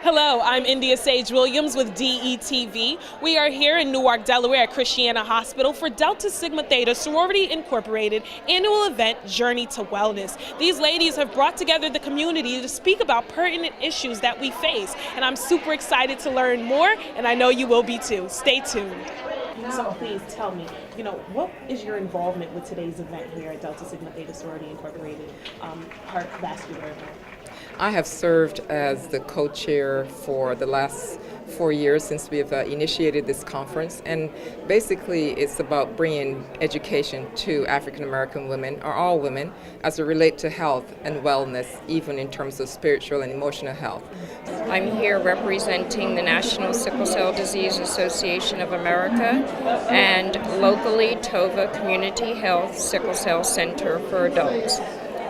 Hello, I'm India Sage Williams with DETV. We are here in Newark, Delaware at Christiana Hospital for Delta Sigma Theta Sorority Incorporated annual event, Journey to Wellness. These ladies have brought together the community to speak about pertinent issues that we face, and I'm super excited to learn more, and I know you will be too. Stay tuned. So please tell me, what is your involvement with today's event here at Delta Sigma Theta Sorority Incorporated Heart Vascular event? I have served as the co-chair for the last 4 years since we have initiated this conference, and basically it's about bringing education to African American women, or all women, as it relates to health and wellness, even in terms of spiritual and emotional health. I'm here representing the National Sickle Cell Disease Association of America and locally Tova Community Health Sickle Cell Center for Adults.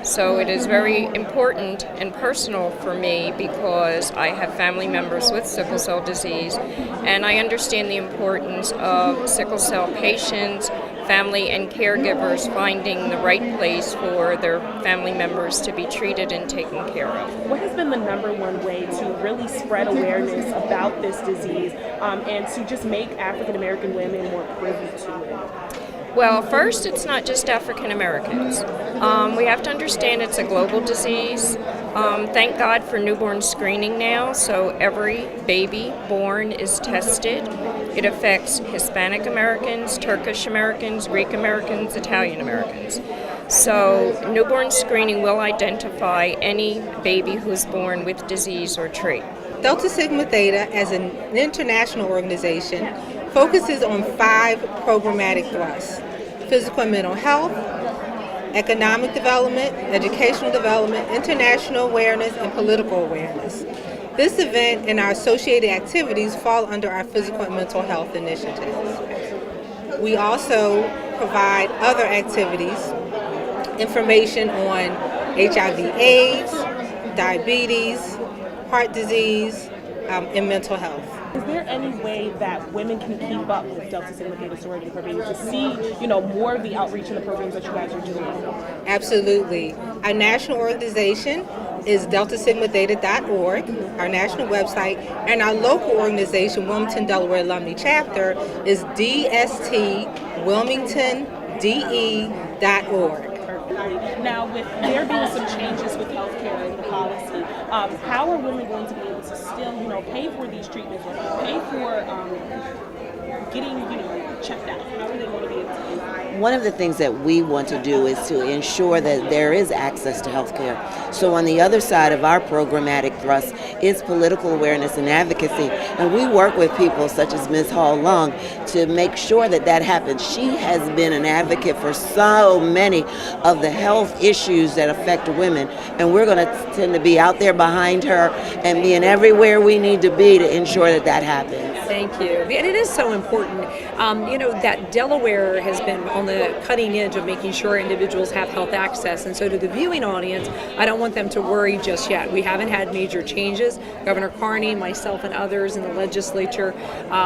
So it is very important and personal for me because I have family members with sickle cell disease, and I understand the importance of sickle cell patients, family and caregivers finding the right place for their family members to be treated and taken care of. What has been the number one way to really spread awareness about this disease and to just make African American women more privy to it? Well, first, it's not just African Americans. We have to understand it's a global disease. Thank God for newborn screening now, so every baby born is tested. It affects Hispanic Americans, Turkish Americans, Greek Americans, Italian Americans. So newborn screening will identify any baby who's born with disease or trait. Delta Sigma Theta, as an international organization, focuses on 5 programmatic thrusts: physical and mental health, economic development, educational development, international awareness, and political awareness. This event and our associated activities fall under our physical and mental health initiatives. We also provide other activities, information on HIV/AIDS, diabetes, heart disease, and mental health. Is there any way that women can keep up with Delta Sigma Theta Sorority Incorporated to see, more of the outreach and the programs that you guys are doing? Absolutely. Our national organization is deltasigmatheta.org, our national website, and our local organization, Wilmington, Delaware Alumni Chapter, is dstwilmingtonde.org. Now, with there being some changes with healthcare and policy, how are women going to be able to still, pay for these treatments or pay for getting, checked out? How are they going to be able to do that? One of the things that we want to do is to ensure that there is access to health care. So on the other side of our programmatic thrust is political awareness and advocacy. And we work with people such as Ms. Hall Long to make sure that that happens. She has been an advocate for so many of the health issues that affect women. And we're going to tend to be out there behind her and being everywhere we need to be to ensure that that happens. Thank you. And it is so important, that Delaware has been on the cutting edge of making sure individuals have health access. And so to the viewing audience, I don't want them to worry just yet. We haven't had major changes. Governor Carney, myself, and others in the legislature,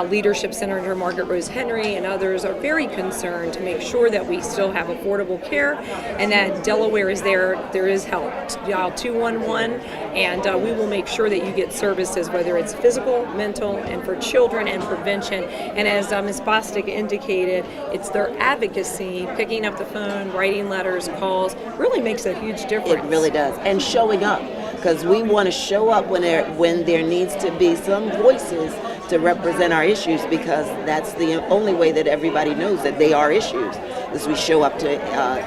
leadership Senator Margaret Rose Henry, and others are very concerned to make sure that we still have affordable care and that Delaware is there. There is help. Dial 211, and we will make sure that you get services, whether it's physical, mental, and for children and prevention. And as Ms. Bostic indicated, it's their advocacy, picking up the phone, writing letters, calls, really makes a huge difference. It really does. And showing up, because we want to show up when there needs to be some voices to represent our issues, because that's the only way that everybody knows that they are issues, is we show up to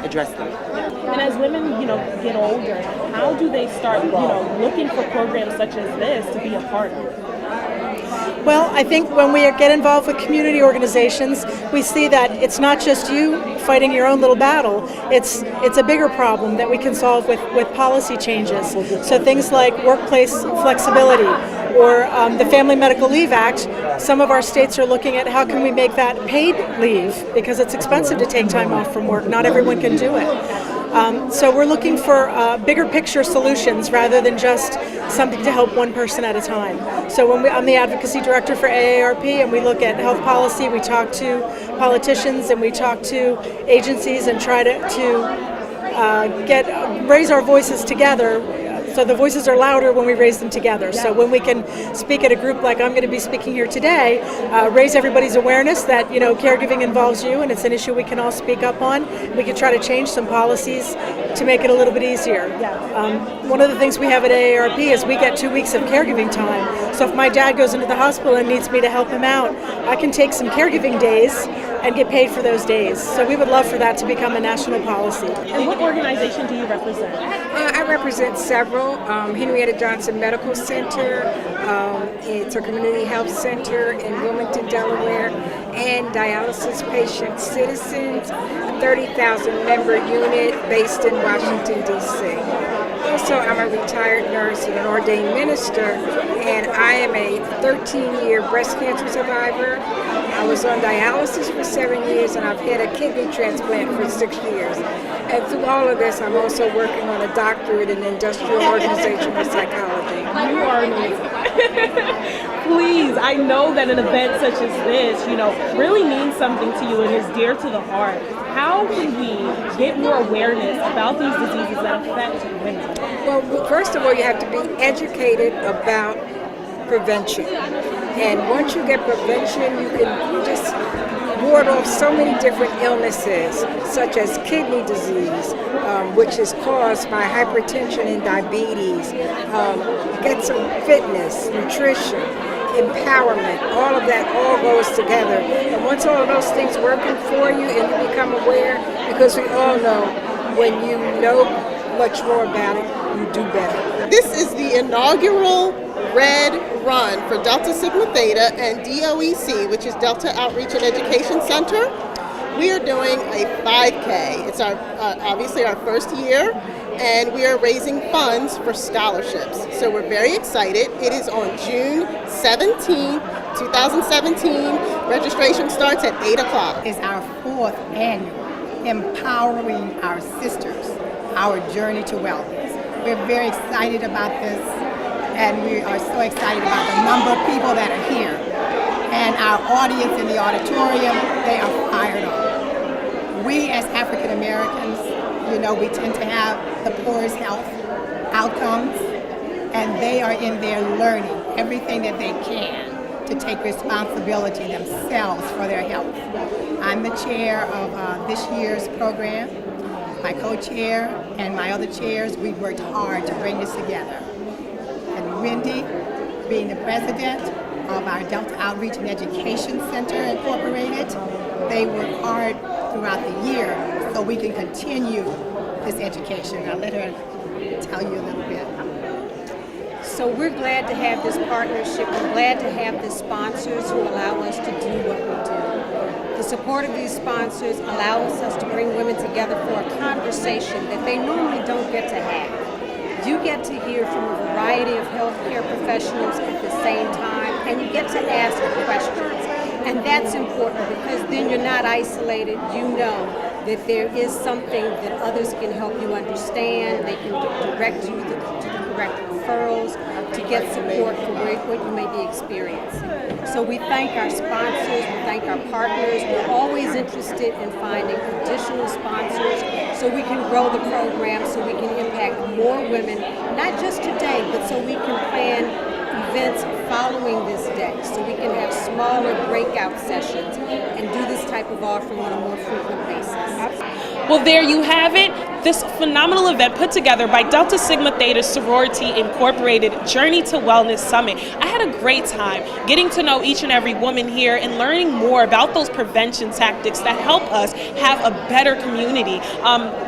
address them. And as women, get older, how do they start, looking for programs such as this to be a part of? Well, I think when we get involved with community organizations, we see that it's not just you fighting your own little battle. It's a bigger problem that we can solve with policy changes. So things like workplace flexibility or the Family Medical Leave Act. Some of our states are looking at how can we make that paid leave, because it's expensive to take time off from work. Not everyone can do it. So we're looking for bigger picture solutions rather than just something to help one person at a time. So I'm the advocacy director for AARP, and we look at health policy. We talk to politicians and we talk to agencies and try to raise our voices together So the voices are louder when we raise them together. So when we can speak at a group like I'm going to be speaking here today, raise everybody's awareness that, you know, caregiving involves you and it's an issue we can all speak up on. We can try to change some policies to make it a little bit easier. One of the things we have at AARP is we get 2 weeks of caregiving time. So if my dad goes into the hospital and needs me to help him out, I can take some caregiving days and get paid for those days. So we would love for that to become a national policy. And what organization do you represent? I represent several. Henrietta Johnson Medical Center, it's a community health center in Wilmington, Delaware, and Dialysis Patient Citizens, a 30,000 member unit based in Washington, D.C. Also, I'm a retired nurse and an ordained minister, and I am a 13-year breast cancer survivor. I was on dialysis for 7 years, and I've had a kidney transplant for 6 years. And through all of this, I'm also working on a doctorate in industrial organizational psychology. You are amazing. Please, I know that an event such as this, you know, really means something to you and is dear to the heart. How can we get more awareness about these diseases that affect women? Well, first of all, you have to be educated about prevention. And once you get prevention, you can just ward off so many different illnesses, such as kidney disease, which is caused by hypertension and diabetes. Get some fitness, nutrition, empowerment, all of that all goes together. And once all of those things working for you and you become aware, because we all know when you know much more about it, you do better. This is the inaugural Red Run for Delta Sigma Theta and DOEC, which is Delta Outreach and Education Center. We are doing a 5K. It's our obviously our first year, and we are raising funds for scholarships. So we're very excited. It is on June 17th, 2017. Registration starts at 8 o'clock. It's our 4th annual Empowering Our Sisters, Our Journey to Wellness. We're very excited about this, and we are so excited about the number of people that are here. And our audience in the auditorium, they are fired up. We as African Americans, you know, we tend to have the poorest health outcomes, and they are in there learning everything that they can to take responsibility themselves for their health. I'm the chair of this year's program. My co-chair and my other chairs, we worked hard to bring this together. And Wendy, being the president of our Delta Outreach and Education Center Incorporated, they work hard throughout the year so we can continue this education. I'll let her tell you a little bit. So we're glad to have this partnership. We're glad to have the sponsors who allow us to do what we do. The support of these sponsors allows us to bring women together for a conversation that they normally don't get to have. You get to hear from a variety of healthcare professionals at the same time, and you get to ask questions. And that's important because then you're not isolated. You know that there is something that others can help you understand. They can direct you to the correct referrals to get support for what you may be experiencing. So we thank our sponsors, we thank our partners. We're always interested in finding additional sponsors so we can grow the program, so we can impact more women, not just today, but so we can plan events following this day, so we can have smaller breakout sessions and do this type of offering on a more frequent basis. Well, there you have it. This phenomenal event put together by Delta Sigma Theta Sorority Incorporated Journey to Wellness Summit. I had a great time getting to know each and every woman here and learning more about those prevention tactics that help us have a better community.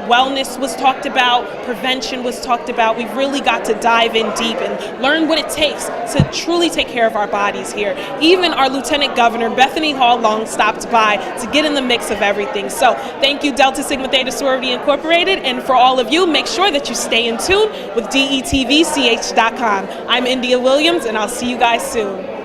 Wellness was talked about, prevention was talked about. We've really got to dive in deep and learn what it takes to truly take care of our bodies here. Even our Lieutenant Governor, Bethany Hall Long, stopped by to get in the mix of everything. So thank you, Delta Sigma Theta Sorority Incorporated. And for all of you, make sure that you stay in tune with DETVCH.com. I'm India Williams, and I'll see you guys soon.